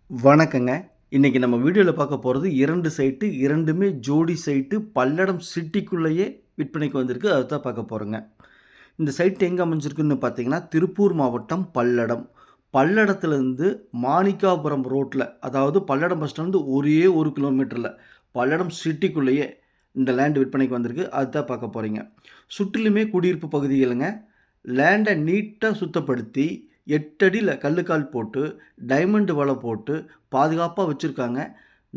வணக்கங்க. இன்னைக்கு நம்ம வீடியோல பார்க்க போறது 2 சைட்டு, 2மே ஜோடி சைட்டு பல்லடம் சிட்டிக்குள்ளேயே விற்பனைக்கு வந்திருக்கு. அதத்தான் பார்க்க போறோங்க. இந்த சைட் எங்க அமைஞ்சிருக்குன்னு பார்த்தீங்கன்னா, திருப்பூர் மாவட்டம் பல்லடம். பல்லடத்துலேருந்து மாணிக்காபுரம் ரோட்ல, அதாவது பல்லடம் பஸ் ஸ்டாண்ட் ஒரே 1 கிலோமீட்டர்ல, பல்லடம் சிட்டிக்குள்ளேயே இந்த லேண்ட் விற்பனைக்கு வந்திருக்கு. அதுதான் பார்க்க போறீங்க. சுற்றிலுமே குடியிருப்பு பகுதிகளுங்க. லேண்ட நீட்டா சுத்தப்படுத்தி 8 அடியில கல்லுக்கால் போட்டு, டைமண்ட் வலை போட்டு பாதுகாப்பா வச்சிருக்காங்க.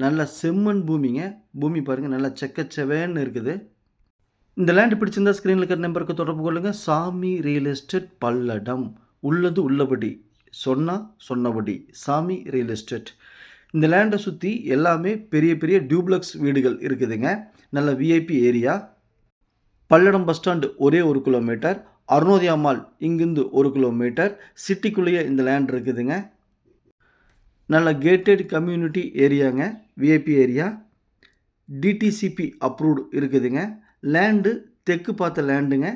நல்ல செம்மண் பூமிங்க. பூமி பாருங்க நல்லா செக்கச்செவேன்னு இருக்குது. இந்த லேண்ட் பிடிச்சிருந்தா ஸ்க்ரீன்ல இருக்கிற நம்பருக்கு தொடர்பு கொள்ளுங்க. சாமி ரியல் எஸ்டேட் பல்லடம். உள்ளது உள்ளபடி, சொன்னா சொன்னபடி. சாமி ரியல் எஸ்டேட். இந்த லேண்ட சுத்தி எல்லாமே பெரிய பெரிய டியூப்ளக்ஸ் வீடுகள் இருக்குதுங்க. நல்ல VIP area. Palladam bus stand ஒரே 1 கிலோமீட்டர். அருணோதயா மால் இங்கிருந்து 1 கிலோமீட்டர். சிட்டிக்குள்ளேயே இந்த லேண்ட் இருக்குதுங்க. நல்ல கேட்டட் கம்யூனிட்டி ஏரியாங்க. VIP area. டிடிசிபி அப்ரூவ்டு இருக்குதுங்க. லேண்டு தெற்கு பார்த்த லேண்டுங்க.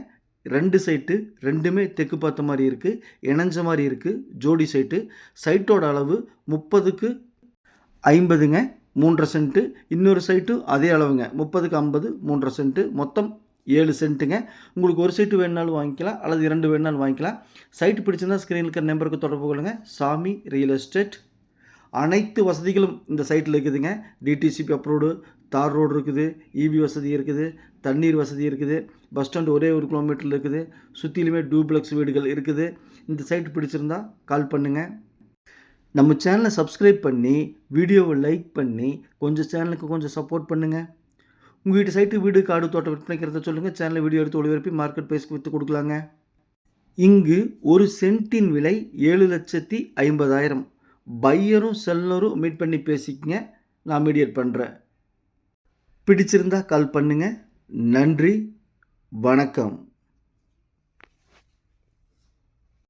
2 சைட்டு 2மே தெற்கு பார்த்த மாதிரி இருக்குது. இணைஞ்ச மாதிரி இருக்குது. ஜோடி சைட்டு. சைட்டோட அளவு 30க்கு 50ங்க. 3.5 சென்ட்டு. இன்னொரு சைட்டும் அதே அளவுங்க. 30க்கு 50, 3.5 சென்ட்டு. மொத்தம் 7 சென்ட்டுங்க. உங்களுக்கு ஒரு சைட்டு வேணுனாலும் வாங்கிக்கலாம், அல்லது 2 வேணுனாலும் வாங்கிக்கலாம். சைட்டு பிடிச்சிருந்தா ஸ்க்ரீனில் இருக்கிற நம்பருக்கு தொடர்பு கொள்ளுங்க. சாமி ரியல் எஸ்டேட். அனைத்து வசதிகளும் இந்த சைட்டில் இருக்குதுங்க. டிடிசிபி அப்ரூவ்டு, தார் ரோடு இருக்குது, இபி வசதி இருக்குது, தண்ணீர் வசதி இருக்குது. பஸ் ஸ்டாண்ட் ஒரே 1 கிலோமீட்டரில் இருக்குது. சுற்றிலுமே டூப்ளக்ஸ் வீடுகள் இருக்குது. இந்த சைட்டு பிடிச்சிருந்தா கால் பண்ணுங்கள். நம்ம சேனலை சப்ஸ்கிரைப் பண்ணி, வீடியோவை லைக் பண்ணி, கொஞ்சம் சேனலுக்கு கொஞ்சம் சப்போர்ட் பண்ணுங்கள். உங்கள் வீட்டு சைட்டு வீடு காடு தோட்டம் விற்பனைக்கிறத சொல்லுங்கள். சேனலில் வீடியோ எடுத்து ஒளிபரப்பி மார்க்கெட் ப்ரைஸ்க்கு விற்று கொடுக்கலாங்க. இங்கு ஒரு சென்ட்டின் விலை 7,50,000. பையரும் செல்லரும் மீட் பண்ணி பேசிக்கங்க. நான் மீடியேட் பண்ணுறேன். பிடிச்சிருந்தா கால் பண்ணுங்கள். நன்றி, வணக்கம்.